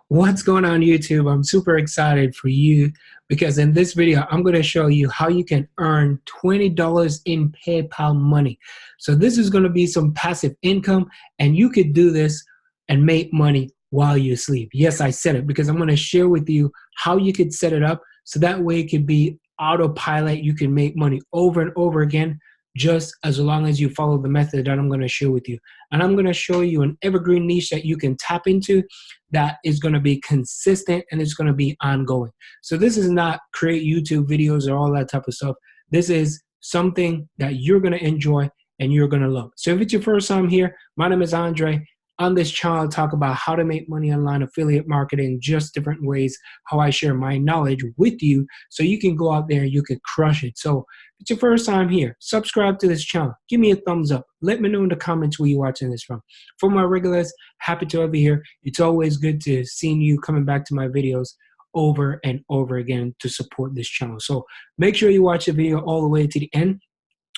What's going on YouTube? I'm super excited for you because in this video, I'm going to show you how you can earn $20 in PayPal money. So this is going to be some passive income and you could do this and make money while you sleep. Yes, I said it because I'm going to share with you how you could set it up so that way it could be autopilot. You can make money over and over again just as long as you follow the method that I'm going to share with you. And I'm going to show you an evergreen niche that you can tap into that is going to be consistent and it's going to be ongoing. So this is not create YouTube videos or all that type of stuff. This is something that you're going to enjoy and you're going to love. So if it's your first time here, my name is Andre. On this channel, I talk about how to make money online, affiliate marketing, just different ways, how I share my knowledge with you so you can go out there and you can crush it. So if it's your first time here, subscribe to this channel. Give me a thumbs up. Let me know in the comments where you're watching this from. For my regulars, happy to have you here. It's always good to see you coming back to my videos over and over again to support this channel. So make sure you watch the video all the way to the end,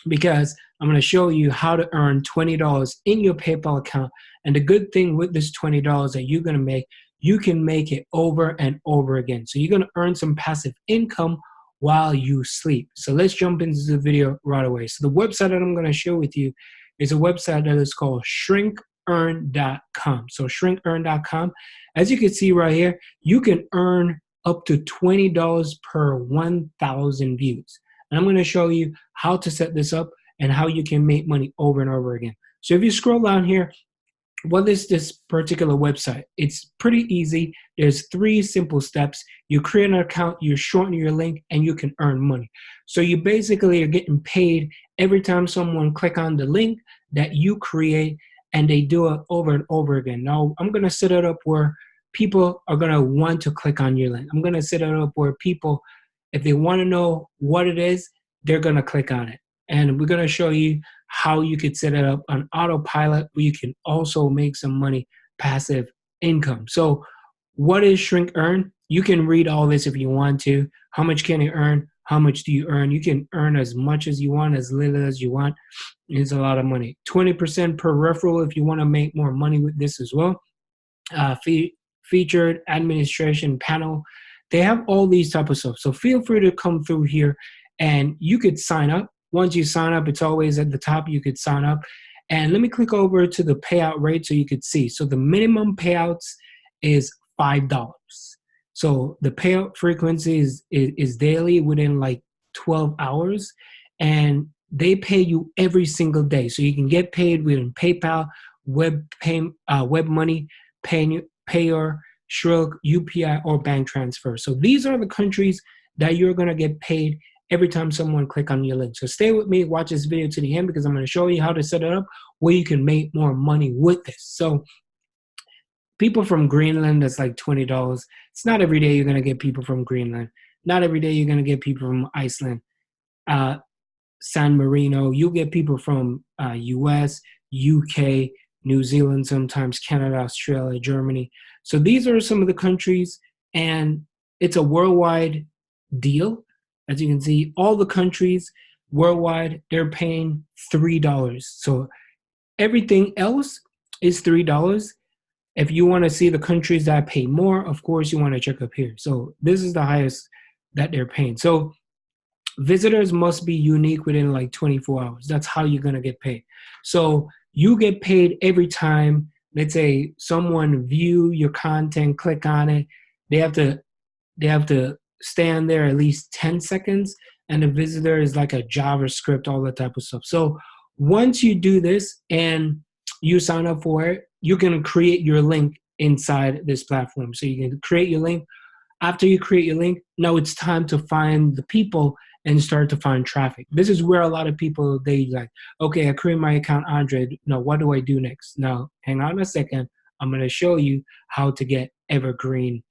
because I'm going to show you how to earn $20 in your PayPal account. And the good thing with this $20 that you're going to make, you can make it over and over again. So you're going to earn some passive income while you sleep. So let's jump into the video right away. So the website that I'm going to share with you is a website that is called shrinkearn.com. So shrinkearn.com, as you can see right here, you can earn up to $20 per 1,000 views. And I'm going to show you how to set this up and how you can make money over and over again. So if you scroll down here, what is this particular website? It's pretty easy. There's 3 simple steps. You create an account, you shorten your link, and you can earn money. So you basically are getting paid every time someone click on the link that you create, and they do it over and over again. Now, I'm going to set it up where people are going to want to click on your link. I'm going to set it up where people, if they want to know what it is, they're going to click on it. And we're going to show you how you could set it up on autopilot where you can also make some money, passive income. So what is Shrink Earn? You can read all this if you want to. How much can you earn? How much do you earn? You can earn as much as you want, as little as you want. It's a lot of money. 20% per referral if you want to make more money with this as well. Featured administration panel. They have all these type of stuff. So feel free to come through here and you could sign up. Once you sign up, it's always at the top. You could sign up. And let me click over to the payout rate so you could see. So the minimum payouts is $5. So the payout frequency is daily within like 12 hours. And they pay you every single day. So you can get paid within PayPal, web money, Payer, Shrill, UPI, or bank transfer. So these are the countries that you're going to get paid every time someone click on your link. So stay with me, watch this video to the end, because I'm going to show you how to set it up where you can make more money with this. So people from Greenland, that's like $20. It's not every day you're going to get people from Greenland. Not every day you're going to get people from Iceland, San Marino. You'll get people from US, UK, New Zealand, sometimes Canada, Australia, Germany. So these are some of the countries, and it's a worldwide deal. As you can see, all the countries worldwide, they're paying $3. So everything else is $3. If you want to see the countries that pay more, of course, you want to check up here. So this is the highest that they're paying. So visitors must be unique within like 24 hours. That's how you're going to get paid. So you get paid every time, let's say, someone view your content, click on it. They have to stand there at least 10 seconds, and the visitor is like a JavaScript, all that type of stuff. So once you do this and you sign up for it, you can create your link inside this platform. So you can create your link. After you create your link, now it's time to find the people and start to find traffic. This is where a lot of people, they like, okay, I create my account, Andre. Now, what do I do next? Now, hang on a second. I'm going to show you how to get evergreen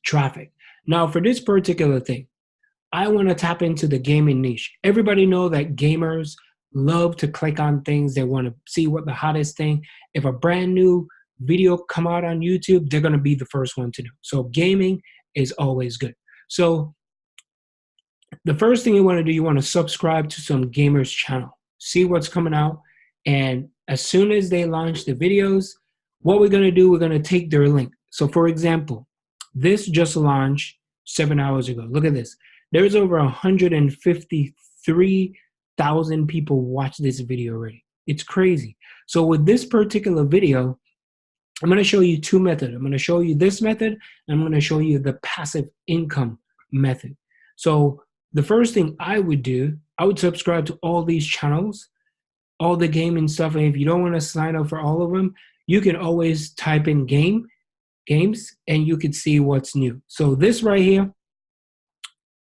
traffic. Now, for this particular thing, I want to tap into the gaming niche. Everybody know that gamers love to click on things. They want to see what the hottest thing. If a brand new video come out on YouTube, they're going to be the first one to know. So gaming is always good. So the first thing you want to do, you want to subscribe to some gamers channel. See what's coming out. And as soon as they launch the videos, what we're going to do, we're going to take their link. So for example, this just launched 7 hours ago. Look at this. There's over 153,000 people watch this video already. It's crazy. So with this particular video, I'm going to show you two methods. I'm going to show you this method, and I'm going to show you the passive income method. So the first thing I would do, I would subscribe to all these channels, all the gaming stuff. And if you don't want to sign up for all of them, you can always type in games, and you can see what's new. So this right here,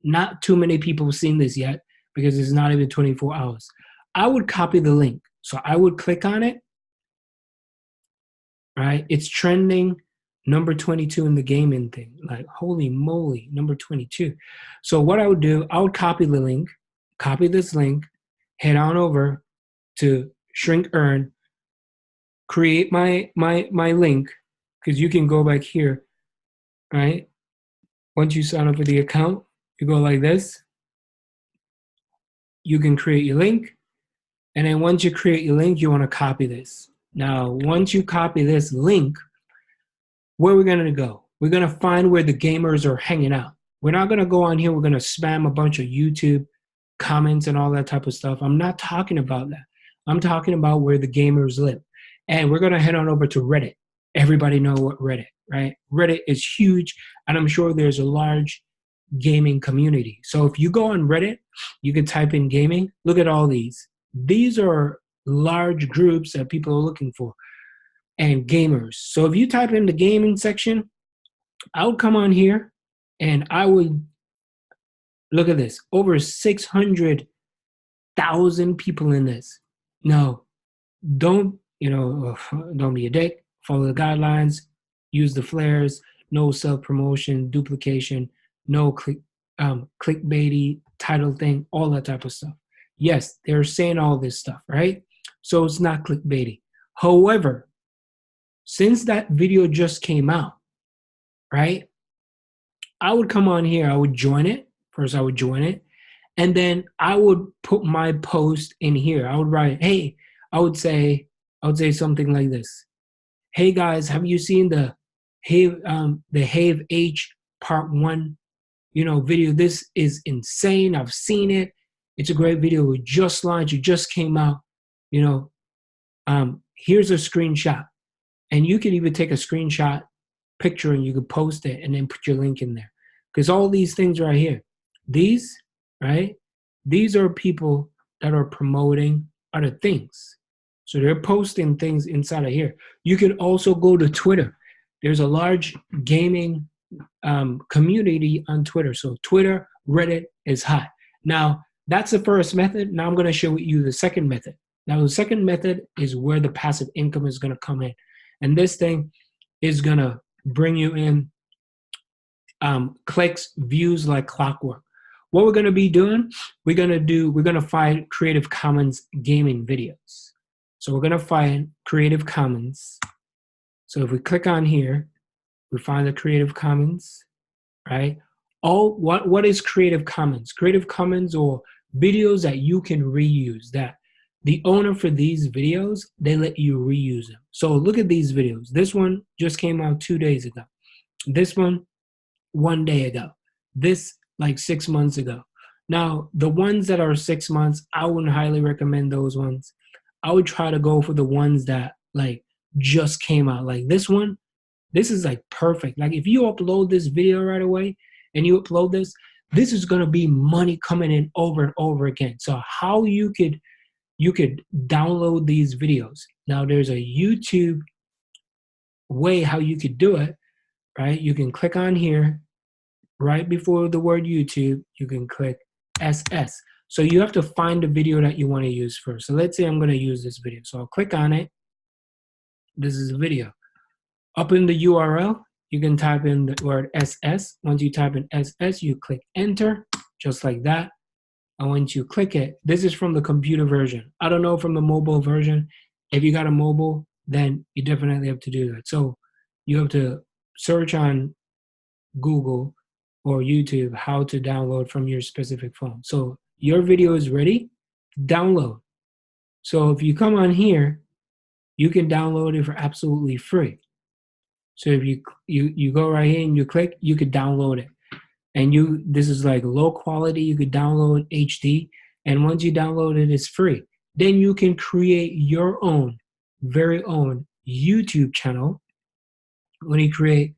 not too many people have seen this yet because it's not even 24 hours. I would copy the link. So I would click on it, right? It's trending number 22 in the gaming thing. Like, holy moly, number 22. So what I would do, I would copy the link, copy this link, head on over to Shrink Earn, create my link, because you can go back here, right? Once you sign up for the account, you go like this. You can create your link. And then once you create your link, you want to copy this. Now, once you copy this link, where are we going to go? We're going to find where the gamers are hanging out. We're not going to go on here. We're going to spam a bunch of YouTube comments and all that type of stuff. I'm not talking about that. I'm talking about where the gamers live. And we're going to head on over to Reddit. Everybody know what Reddit, right? Reddit is huge, and I'm sure there's a large gaming community. So if you go on Reddit, you can type in gaming. Look at all these. These are large groups that people are looking for, and gamers. So if you type in the gaming section, I would come on here and I would look at this. Over 600,000 people in this. No, don't be a dick. Follow the guidelines. Use the flares. No self-promotion, duplication. No clickbaity title thing. All that type of stuff. Yes, they're saying all this stuff, right? So it's not clickbaity. However, since that video just came out, right, I would come on here. I would join it. First, I would join it. And then I would put my post in here. I would write, hey, I would say something like this. Hey guys, have you seen the Have H Part 1 video? This is insane. I've seen it. It's a great video. It just launched. It just came out. Here's a screenshot. And you can even take a screenshot picture and you can post it and then put your link in there. Because all these things right here, these are people that are promoting other things. So they're posting things inside of here. You can also go to Twitter. There's a large gaming community on Twitter. So Twitter, Reddit is hot. Now, that's the first method. Now I'm going to show you the second method. Now, the second method is where the passive income is going to come in. And this thing is going to bring you in clicks, views like clockwork. What we're going to be doing, we're going to find Creative Commons gaming videos. So we're going to find Creative Commons. So if we click on here, we find the Creative Commons, right? What is Creative Commons? Creative Commons or videos that you can reuse, that the owner for these videos, they let you reuse them. So look at these videos. This one just came out 2 days ago. This one day ago. This like 6 months ago. Now, the ones that are 6 months, I wouldn't highly recommend those ones. I would try to go for the ones that like just came out. Like this one, this is like perfect. Like if you upload this video right away and you upload this is going to be money coming in over and over again. So how you could download these videos. Now there's a YouTube way how you could do it, right? You can click on here right before the word YouTube, you can click SS. So you have to find the video that you want to use first. So let's say I'm going to use this video. So I'll click on it. This is a video. Up in the URL, you can type in the word SS. Once you type in SS, you click enter, just like that. And once you click it, this is from the computer version. I don't know from the mobile version. If you got a mobile, then you definitely have to do that. So you have to search on Google or YouTube how to download from your specific phone. So your video is ready, download. So if you come on here, you can download it for absolutely free. So if you go right here and you click, you could download it. And this is like low quality. You could download HD, and once you download it, it's free. Then you can create your own, very own YouTube channel. When you create,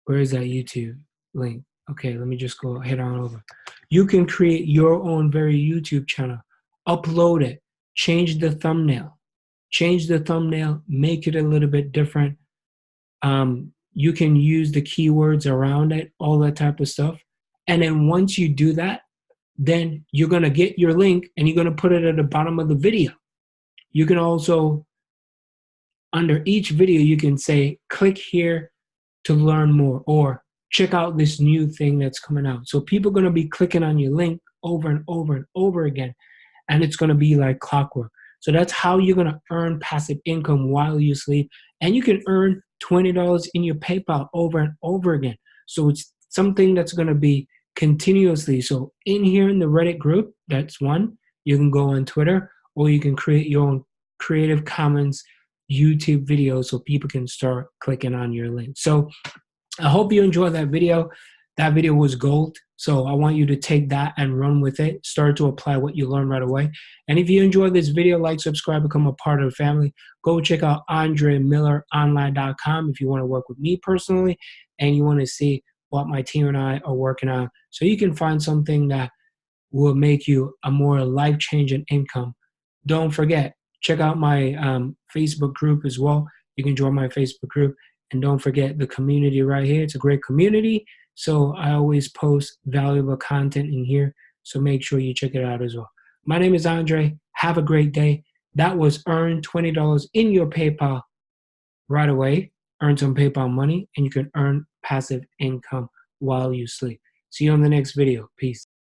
where is that YouTube link? Okay, let me just go head on over. You can create your own very YouTube channel, upload it, change the thumbnail, make it a little bit different. You can use the keywords around it, all that type of stuff. And then once you do that, then you're going to get your link and you're going to put it at the bottom of the video. You can also, under each video, you can say, click here to learn more, or check out this new thing that's coming out. So people are going to be clicking on your link over and over and over again, and it's going to be like clockwork. So that's how you're going to earn passive income while you sleep. And you can earn $20 in your PayPal over and over again. So it's something that's going to be continuously. So in here in the Reddit group, that's one. You can go on Twitter, or you can create your own Creative Commons YouTube videos so people can start clicking on your link. So I hope you enjoyed that video. That video was gold. So I want you to take that and run with it. Start to apply what you learned right away. And if you enjoyed this video, like, subscribe, become a part of the family. Go check out AndreMillerOnline.com if you want to work with me personally and you want to see what my team and I are working on, so you can find something that will make you a more life-changing income. Don't forget, check out my Facebook group as well. You can join my Facebook group. And don't forget the community right here. It's a great community. So I always post valuable content in here. So make sure you check it out as well. My name is Andre. Have a great day. That was earn $20 in your PayPal right away. Earn some PayPal money, and you can earn passive income while you sleep. See you on the next video. Peace.